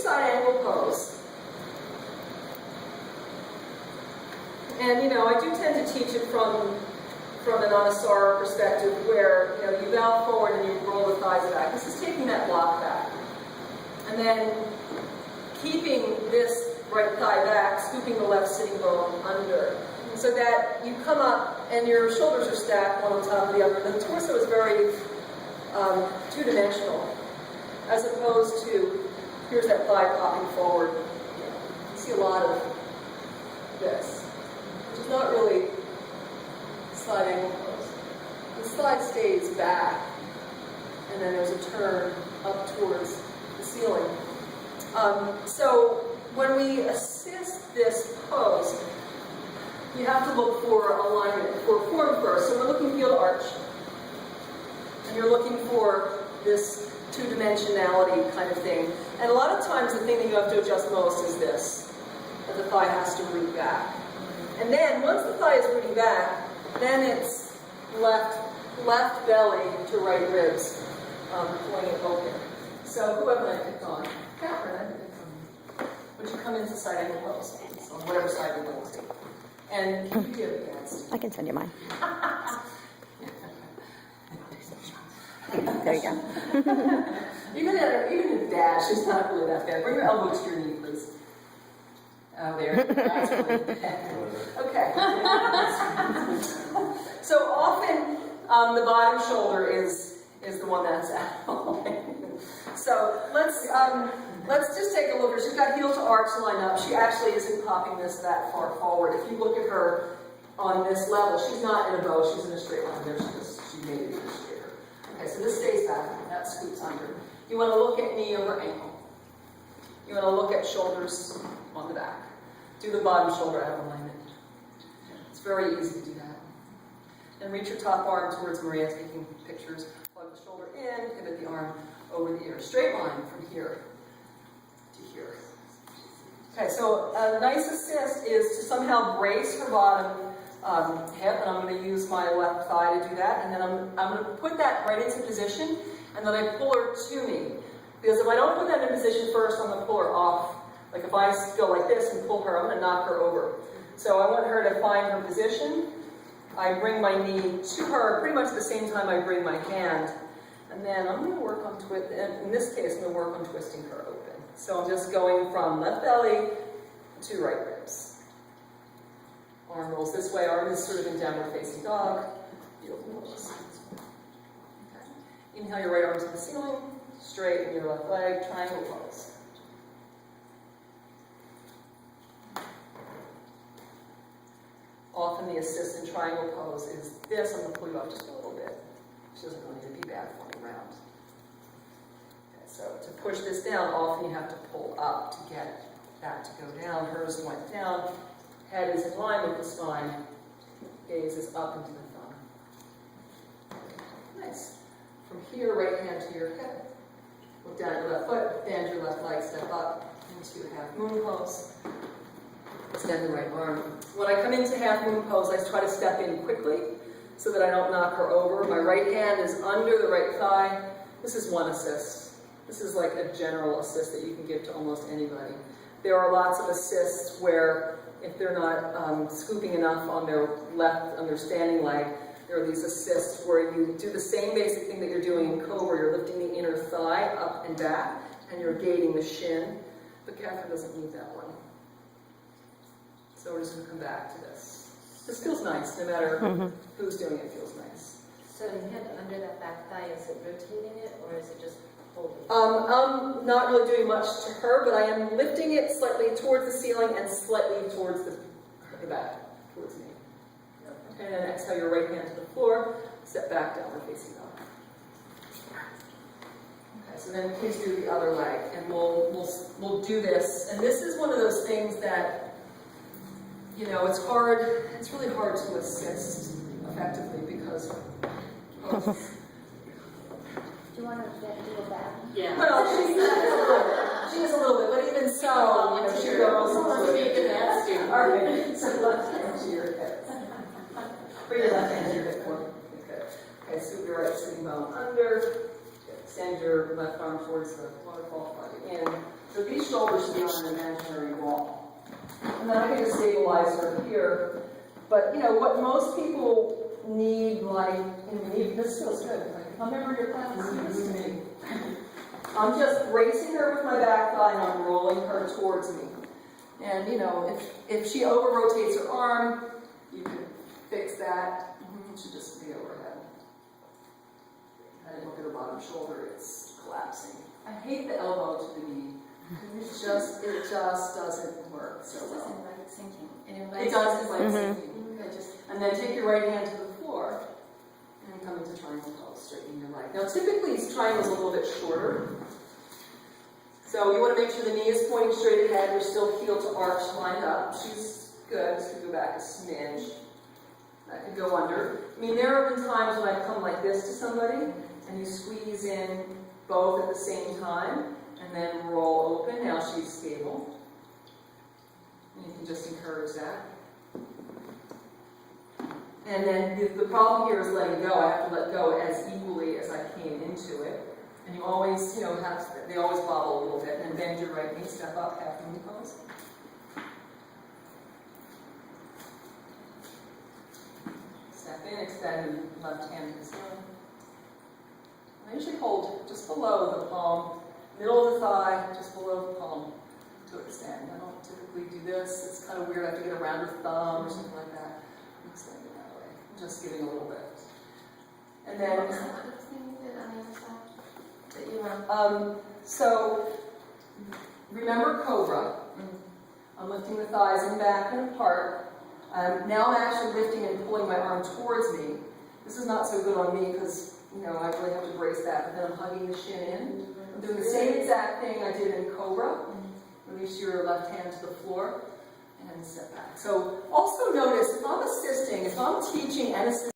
side angle pose. And you know, I do tend to teach it from an Anusara perspective where, you know, you bow forward and you roll the thighs back. This is taking that block back. And then keeping this right thigh back, scooping the left sitting bone under. So that you come up and your shoulders are stacked one on top of the other. The torso is very two-dimensional, as opposed to, here's that thigh popping forward. You see a lot of this, which is not really side angle pose. The slide stays back, and then there's a turn up towards the ceiling. So when we assist this pose, you have to look for alignment, for form first. So we're looking heel to arch, and you're looking for this two-dimensionality kind of thing. And a lot of times the thing that you have to adjust most is this, that the thigh has to root back. And then once the thigh is rooting back, then it's left belly to right ribs, pulling it open. So who haven't I picked on? Catherine. Would you come into side angle pose? So on whatever side you're going to. And you get advanced. I can send you mine. There you go. Even in dash, it's not really that bad. Bring your elbows to your knee, please. Oh, there. That's really bad. Okay. So often the bottom shoulder is the one that's out. So let's just take a look at her. She's got heel to arch line up. She actually isn't popping this that far forward. If you look at her on this level, she's not in a bow, she's in a straight line. There she made it straighter. Okay, so this stays back, that scoots under. You want to look at knee over ankle. You want to look at shoulders on the back. Do the bottom shoulder out of alignment. It's very easy to do that. And reach your top arm towards Maria, taking pictures. Plug the shoulder in, pivot the arm over the ear. Straight line from here to here. Okay, so a nice assist is to somehow brace her bottom hip, and I'm going to use my left thigh to do that, and then I'm going to put that right into position, and then I pull her to me. Because if I don't put that in position first, I'm going to pull her off. Like if I go like this and pull her, I'm going to knock her over. So I want her to find her position. I bring my knee to her pretty much at the same time I bring my hand. And then I'm going to work on in this case, I'm going to work on twisting her open. So I'm just going from left belly to right ribs. Arm rolls this way, arm is sort of in downward facing dog. Beautiful. Okay. Inhale your right arm to the ceiling, straighten your left leg, triangle pose. Often the assist in triangle pose is this. I'm going to pull you up just a little bit. She doesn't really need to be bad for me round. Okay, so to push this down, often you have to pull up to get that to go down. Hers went down. Head is in line with the spine. Gaze is up into the thumb. Nice. From here, right hand to your head. Look down at your left foot, bend your left leg, step up into half moon pose. Extend the right arm. When I come into half moon pose, I try to step in quickly so that I don't knock her over. My right hand is under the right thigh. This is one assist. This is like a general assist that you can give to almost anybody. There are lots of assists where if they're not scooping enough on their standing leg, there are these assists where you do the same basic thing that you're doing in Cobra. You're lifting the inner thigh up and back, and you're gating the shin. But Catherine doesn't need that one. So we're just going to come back to this. This feels nice, no matter who's doing it, feels nice. So you had under that back thigh, is it rotating it, or is it just holding it? I'm not really doing much to her, but I am lifting it slightly towards the ceiling and slightly towards the back, towards me. Okay, and then exhale your right hand to the floor, step back, downward facing dog. Okay, so then please do the other leg, and we'll do this. And this is one of those things that, you know, it's really hard to assist effectively because Do you want to do a back? yeah. Well, she is a little bit, but even so, you know, she goes a little bit. All right, so left hand to your hip. Bring your left hand to your hip. Okay, scoop your right sitting bone under. Good. extend your left arm towards the waterfall, plug it in. So these shoulders should be on an imaginary wall. And then I can just stabilize her here. But you know, what most people need, like, this feels good. Like, if I'm ever in your class, do this to me. I'm just bracing her with my back thigh and I'm rolling her towards me. And you know, if she over rotates her arm, you can fix that. It should just be overhead. I didn't look at her bottom shoulder, it's collapsing. I hate the elbow to the knee. It just doesn't work so It well. doesn't like sinking. It does invite sinking. And then take your right hand to the floor and come into triangle pose, straighten your right. Now typically this triangle is a little bit shorter. So you want to make sure the knee is pointing straight ahead, you're still heel to arch lined up. She's good, just go back a smidge. That could go under. I mean, there have been times when I've come like this to somebody and you squeeze in both at the same time and then roll open. Now she's stable. And you can just encourage that. And then the problem here is letting go. I have to let go as equally as I came into it. And you always, you know, they always wobble a little bit. And then bend your right knee, step up, half knee pose. Step in, extend the left hand to the side. I usually hold just below the palm, middle of the thigh, just below the palm to extend. I don't typically do this. It's kind of weird. I have to get around her thumb or something like that. Extend it that way. Just giving a little bit. And then, What was that other thing you did on the other side? That you were... so remember cobra. I'm lifting the thighs in, back, and apart. Now I'm actually lifting and pulling my arm towards me. This is not so good on me because, you know, I really have to brace that, but then I'm hugging the shin in. I'm doing the same exact thing I did in cobra. Release your left hand to the floor and step back. So also notice if I'm assisting, if I'm teaching and assisting,